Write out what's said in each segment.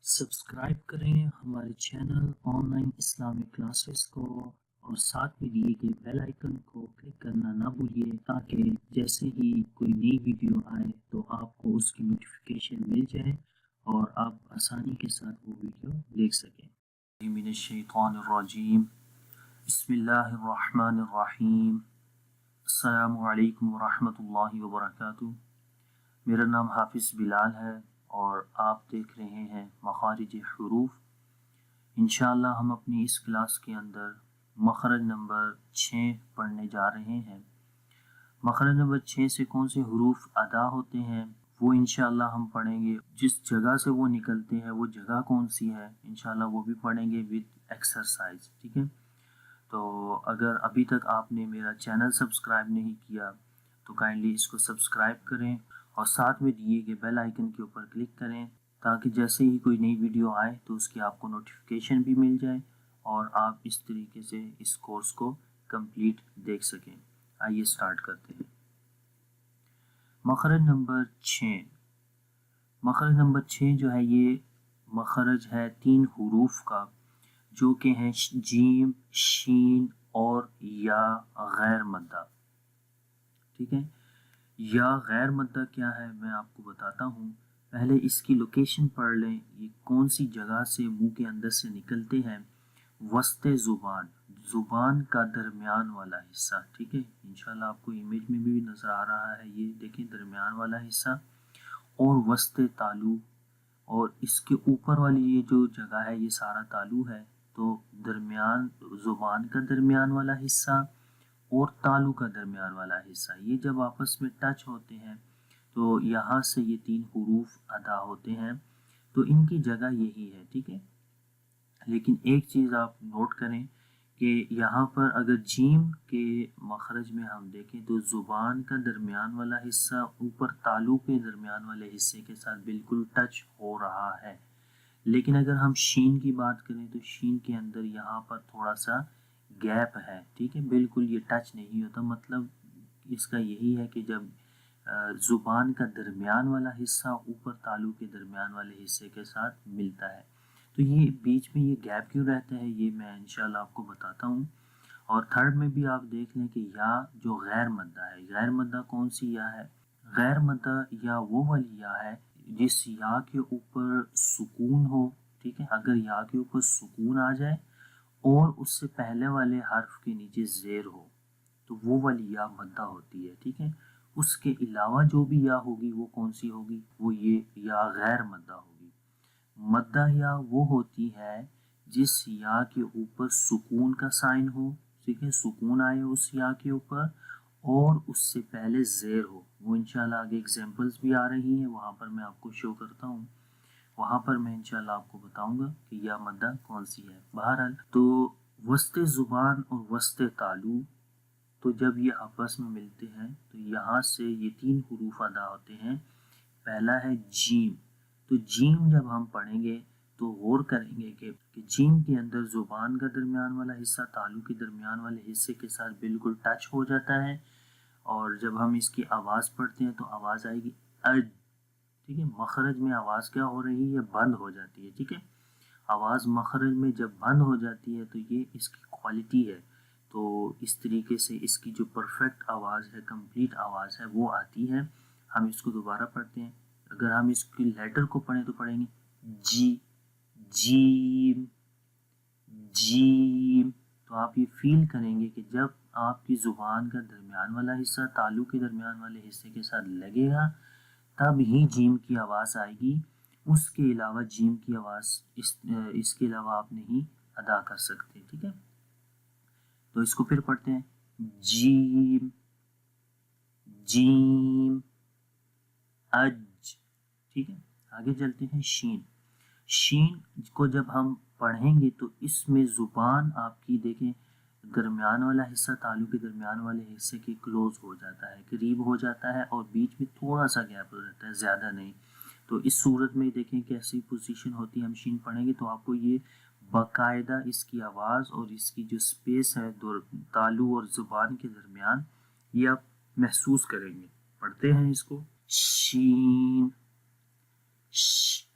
Subscribe کریں ہمارے channel on line Islamic classes کو اور ساتھ میں دیے گئے بیل آئیکن کو کلک کرنا نہ بھولیے تاکہ جیسے ہی کوئی نئی ویڈیو آئے تو آپ کو اس کی نوٹیفیکیشن مل جائے اور آپ آسانی کے ساتھ وہ ویڈیو دیکھ سکیں۔ من الشیطان الرجیم، بسم اللہ الرحمن الرحیم، السلام علیکم ورحمۃ اللہ وبرکاتہ۔ میرا نام حافظ بلال ہے اور آپ دیکھ رہے ہیں مخارج حروف۔ انشاءاللہ ہم اپنی اس کلاس کے اندر مخرج نمبر 6 پڑھنے جا رہے ہیں۔ مخرج نمبر 6 سے کون سے حروف ادا ہوتے ہیں وہ انشاءاللہ ہم پڑھیں گے۔ جس جگہ سے وہ نکلتے ہیں وہ جگہ کون سی ہے انشاءاللہ وہ بھی پڑھیں گے وتھ ایکسرسائز، ٹھیک ہے۔ تو اگر ابھی تک آپ نے میرا چینل سبسکرائب نہیں کیا تو کائنڈلی اس کو سبسکرائب کریں اور ساتھ میں دیے گئے بیل آئیکن کے اوپر کلک کریں تاکہ جیسے ہی کوئی نئی ویڈیو آئے تو اس کی آپ کو نوٹیفیکیشن بھی مل جائے اور آپ اس طریقے سے اس کورس کو کمپلیٹ دیکھ سکیں۔ آئیے سٹارٹ کرتے ہیں۔ مخرج نمبر 6۔ مخرج نمبر 6 جو ہے یہ مخرج ہے 3 حروف کا جو کہ ہیں جیم، شین اور یا غیر مدہ، ٹھیک ہے۔ یا غیر مدہ کیا ہے میں آپ کو بتاتا ہوں۔ پہلے اس کی لوکیشن پڑھ لیں، یہ کون سی جگہ سے منہ کے اندر سے نکلتے ہیں۔ وسط زبان، زبان کا درمیان والا حصہ، ٹھیک ہے۔ انشاءاللہ آپ کو امیج میں بھی نظر آ رہا ہے، یہ دیکھیں درمیان والا حصہ اور وسط تالو، اور اس کے اوپر والی یہ جو جگہ ہے یہ سارا تالو ہے، تو درمیان زبان کا درمیان والا حصہ اور تالو کا درمیان والا حصہ یہ جب آپس میں ٹچ ہوتے ہیں تو یہاں سے یہ 3 حروف ادا ہوتے ہیں، تو ان کی جگہ یہی ہے، ٹھیک ہے۔ لیکن ایک چیز آپ نوٹ کریں کہ یہاں پر اگر جیم کے مخرج میں ہم دیکھیں تو زبان کا درمیان والا حصہ اوپر تالو کے درمیان والے حصے کے ساتھ بالکل ٹچ ہو رہا ہے، لیکن اگر ہم شین کی بات کریں تو شین کے اندر یہاں پر تھوڑا سا گیپ ہے، ٹھیک ہے، بالکل یہ ٹچ نہیں ہوتا۔ مطلب اس کا یہی ہے کہ جب زبان کا درمیان والا حصہ اوپر تالو کے درمیان والے حصے کے ساتھ ملتا ہے تو یہ بیچ میں یہ گیپ کیوں رہتا ہے یہ میں انشاءاللہ آپ کو بتاتا ہوں۔ اور تھرڈ میں بھی آپ دیکھ لیں کہ یا جو غیر مدہ ہے، غیر مدہ کون سی یا ہے؟ غیر مدہ یا وہ والی یا ہے جس یا کے اوپر سکون ہو، ٹھیک ہے۔ اگر یا کے اوپر سکون آ جائے اور اس سے پہلے والے حرف کے نیچے زیر ہو تو وہ والی یا مدہ ہوتی ہے، ٹھیک ہے۔ اس کے علاوہ جو بھی یا ہوگی وہ کون سی ہوگی؟ وہ یہ یا غیر مدہ ہوگی۔ مدہ یا وہ ہوتی ہے جس یا کے اوپر سکون کا سائن ہو، ٹھیک ہے، سکون آئے اس یا کے اوپر اور اس سے پہلے زیر ہو۔ وہ انشاءاللہ آگے ایگزامپلز بھی آ رہی ہیں، وہاں پر میں آپ کو شو کرتا ہوں، وہاں پر میں انشاءاللہ آپ کو بتاؤں گا کہ یا مدہ کون سی ہے۔ بہرحال تو وسط زبان اور وسط تالو تو جب یہ آپس میں ملتے ہیں تو یہاں سے یہ 3 حروف ادا ہوتے ہیں۔ پہلا ہے جیم، تو جیم جب ہم پڑھیں گے تو غور کریں گے کہ جیم کے اندر زبان کا درمیان والا حصہ تالو کے درمیان والے حصے کے ساتھ بالکل ٹچ ہو جاتا ہے، اور جب ہم اس کی آواز پڑھتے ہیں تو آواز آئے گی اج، ٹھیک ہے۔ مخرج میں آواز کیا ہو رہی ہے؟ بند ہو جاتی ہے، ٹھیک ہے۔ آواز مخرج میں جب بند ہو جاتی ہے تو یہ اس کی کوالٹی ہے، تو اس طریقے سے اس کی جو پرفیکٹ آواز ہے، کمپلیٹ آواز ہے وہ آتی ہے۔ ہم اس کو دوبارہ پڑھتے ہیں۔ اگر ہم اس کی لیٹر کو پڑھیں تو پڑھیں گے جی، جیم، جیم۔ تو آپ یہ فیل کریں گے کہ جب آپ کی زبان کا درمیان والا حصہ تالو کے درمیان والے حصے کے ساتھ لگے گا تب ہی جیم کی آواز آئے گی، اس کے علاوہ جیم کی آواز اس کے علاوہ آپ نہیں ادا کر سکتے، ٹھیک ہے۔ تو اس کو پھر پڑھتے ہیں جیم، جیم، اج، ٹھیک ہے۔ آگے چلتے ہیں شین۔ شین کو جب ہم پڑھیں گے تو اس میں زبان آپ کی دیکھیں درمیان والا حصہ تالو کے درمیان والے حصے کے کلوز ہو جاتا ہے، قریب ہو جاتا ہے، اور بیچ میں تھوڑا سا گیپ رہتا ہے، زیادہ نہیں۔ تو اس صورت میں دیکھیں کیسی پوزیشن ہوتی ہے، ہم شین پڑھیں گے تو آپ کو یہ باقاعدہ اس کی آواز اور اس کی جو سپیس ہے تالو اور زبان کے درمیان یہ آپ محسوس کریں گے۔ پڑھتے ہیں اس کو شین،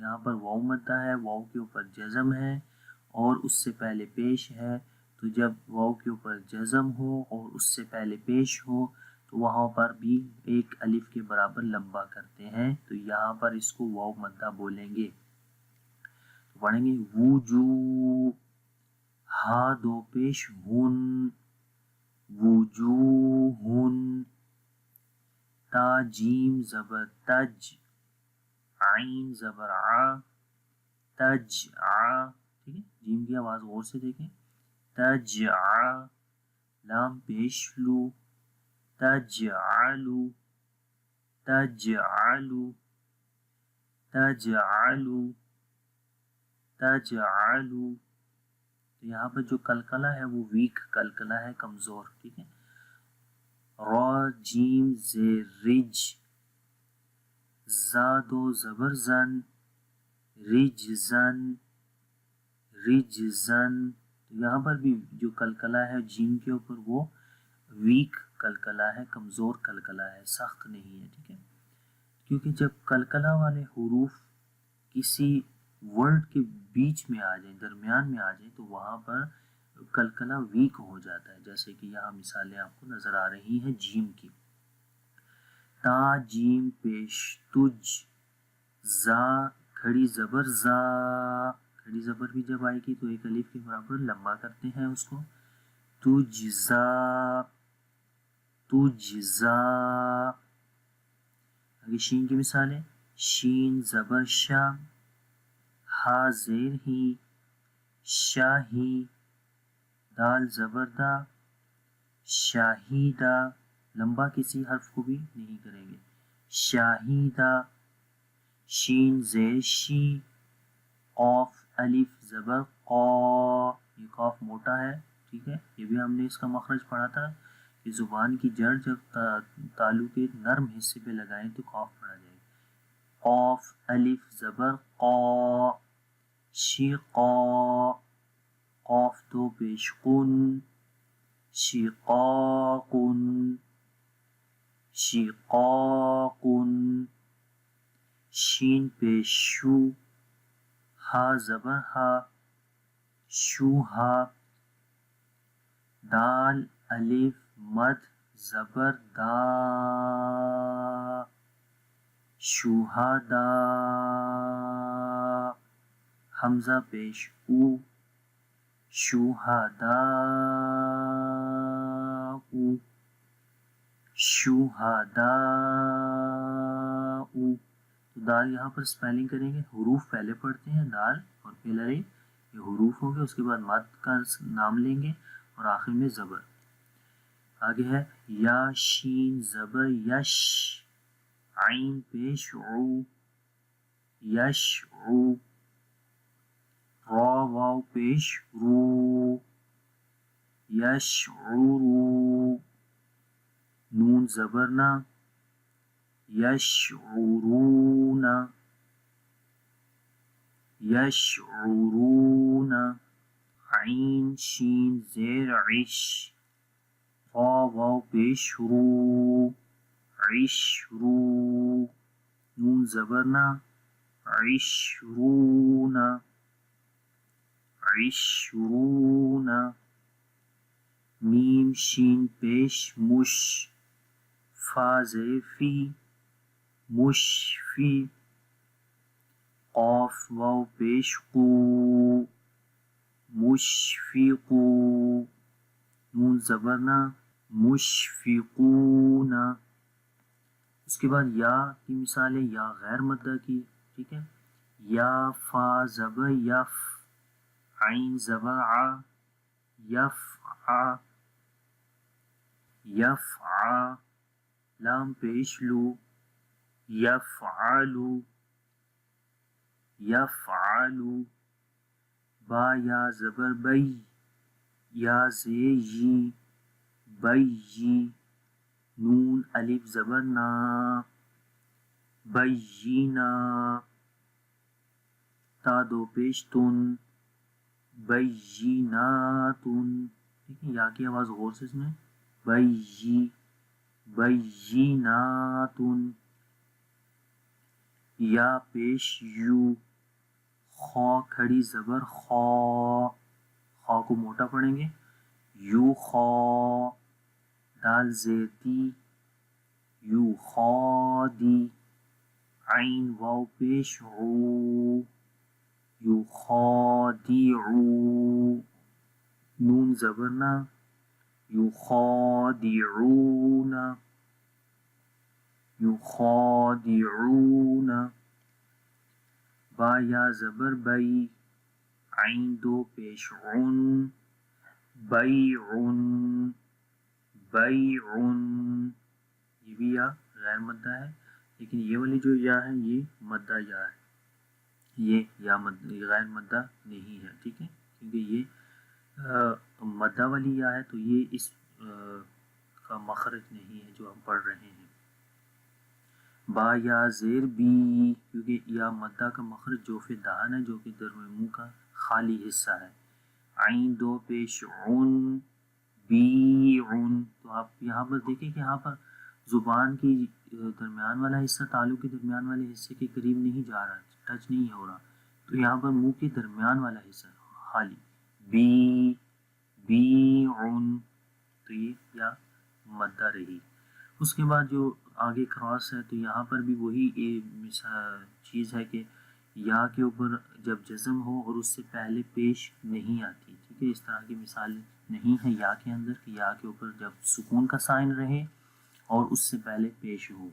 یہاں پر واو مدہ ہے، واو کے اوپر جزم ہے اور اس سے پہلے پیش ہے، تو جب واو کے اوپر جزم ہو اور اس سے پہلے پیش ہو تو وہاں پر بھی ایک الف کے برابر لمبا کرتے ہیں، تو یہاں پر اس کو واو مدہ بولیں گے. تو پڑھیں گے وجو، ہا دو پیش ہن، وجوہن، تا جیم زبر تج، عین زبر ع، تج ع، ٹھیک ہے، جیم کی آواز غور سے دیکھیں، تج ع، لام پیش لو، تجعلو، تجعلو، تجعلو، تجعلو. تو یہاں پر جو قلقلہ ہے وہ ویک قلقلہ ہے، کمزور، ٹھیک ہے. را جیم زیر رج، زاد و زبر زن، رجزن، رجزن. تو یہاں پر بھی جو قلقلہ ہے جیم کے اوپر وہ ویک قلقلہ ہے، کمزور قلقلہ ہے، سخت نہیں ہے، ٹھیک ہے. کیونکہ جب قلقلہ والے حروف کسی ورڈ کے بیچ میں آ جائیں، درمیان میں آ جائیں، تو وہاں پر قلقلہ ویک ہو جاتا ہے. جیسے کہ یہاں مثالیں آپ کو نظر آ رہی ہیں جیم کی، تا جیم پیش تج، زا کھڑی زبر زا، کھڑی زبر بھی جب آئے گی تو ایک الف کے برابر لمبا کرتے ہیں اس کو، تجزا، تجزا. آگے شین کی مثالیں، شین زبر شا، ہا زیر ہی، شاہی، دال زبر دا، شاہیدہ، لمبا کسی حرف کو بھی نہیں کریں گے، شاہیدہ. شین زیر شی، قاف الف زبر قا، یہ قاف موٹا ہے، ٹھیک ہے، یہ بھی ہم نے اس کا مخرج پڑھا تھا کہ زبان کی جڑ جب تالو کے نرم حصے پہ لگائیں تو قاف پڑھا جائے گا. قاف الف زبر قا، شقا، قاف دو پیش قن، شقاقن، شقاقن. شین پیش شو، ہا زبر ہا، شوہا، دال الف مد زبر دا، شوہادا. حمزہ پیش او، شوہداء، شوہداء. تو دال یہاں پر سپیلنگ کریں گے، حروف پہلے پڑھتے ہیں دال اور پہلے یہ حروف ہوں گے، اس کے بعد مد کا نام لیں گے اور آخر میں زبر. آگے ہے یا شین زبر یش، عین پیش عو، یشعو، را واو پیش رو، یشعرو، نون زبر نا، یشعرون، یشعرون. عین شین زیر عش، را واو پیش رو، عشرو، نون زبر نا، عشرون، عشرون. میم شین پیش مش، فا زیر فی، مشفی، قاف واو پیش قو، مشفقو، نون زبر نا، مشفقون. اس کے بعد یا کی مثالیں، یا غیر مدہ کی، ٹھیک ہے، یا فا زبر یف، عین زبر ع، یفع، یفع، لام پیش لو، یفعلو، یفعلو. با یا زبر بی، یا زیر یی، بیی، نون الف زبر نا، بیینا، تا دو پیش تن، بییناتن، ٹھیک ہے، یا کی آواز غور سے سنیں، بیی، بییناتن. یا پیش یو، خو کھڑی زبر خو، خو کو موٹا پڑھیں گے، یو خو، دال زیر دی، یو خو دی، عین واو پیش عو، یو خو دی عو، نون زبر نا، یو خو دی عونا، یو خو دی عونا، با یا زبر بئی، عین دو پیش عن، بیعن، بیعن، یہ بھی یا غیر مدہ ہے، لیکن یہ والی جو یا ہے یہ مدہ یا ہے، یہ یا غیر مدہ نہیں ہے، ٹھیک ہے، کیونکہ یہ مدہ والی یا ہے تو یہ اس کا مخرج نہیں ہے جو ہم پڑھ رہے ہیں۔ با یا زیر بی، کیونکہ یا مدہ کا مخرج جوف دہن ہے جو کہ درم منہ کا خالی حصہ ہے، عین دو پیش عن، بیعن، تو آپ یہاں پر دیکھیں کہ یہاں پر زبان کی درمیان والا حصہ تالو کے درمیان والے حصے کے قریب نہیں جا رہا، ٹچ نہیں ہو رہا، تو یہاں پر منہ کے درمیان والا حصہ خالی، بی، بیعن، تو یہ یا مدہ رہی۔ اس کے بعد جو آگے کراس ہے تو یہاں پر بھی وہی چیز ہے کہ یا کے اوپر جب جزم ہو اور اس سے پہلے پیش نہیں آتی، ٹھیک ہے، اس طرح کی مثال نہیں ہے یا کے اندر کہ یا کے اوپر جب سکون کا سائن رہے اور اس سے پہلے پیش ہو۔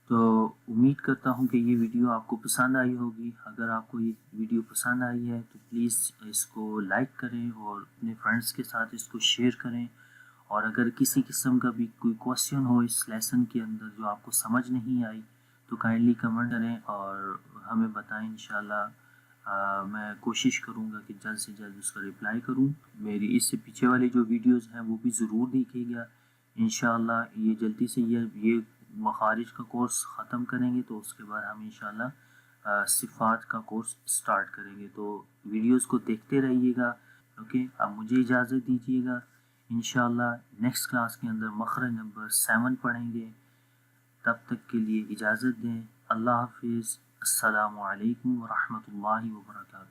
تو امید کرتا ہوں کہ یہ ویڈیو آپ کو پسند آئی ہوگی، اگر آپ کو یہ ویڈیو پسند آئی ہے تو پلیز اس کو لائک کریں اور اپنے فرینڈس کے ساتھ اس کو شیئر کریں، اور اگر کسی قسم کا بھی کوئی کویسچن ہو اس لیسن کے اندر جو آپ کو سمجھ نہیں آئی تو کائنڈلی کمنٹ کریں اور ہمیں بتائیں، انشاءاللہ میں کوشش کروں گا کہ جلد سے جلد اس کا رپلائی کروں۔ میری اس سے پیچھے والی جو ویڈیوز ہیں وہ بھی ضرور دیکھیے گا، انشاءاللہ یہ جلدی سے یہ مخارج کا کورس ختم کریں گے تو اس کے بعد ہم انشاءاللہ صفات کا کورس سٹارٹ کریں گے، تو ویڈیوز کو دیکھتے رہیے گا۔ اوکے، اب مجھے اجازت دیجیے گا، انشاءاللہ نیکسٹ کلاس کے اندر مخرج نمبر 7 پڑھیں گے، تب تک کے لیے اجازت دیں، اللہ حافظ، السلام علیکم ورحمۃ اللہ وبرکاتہ۔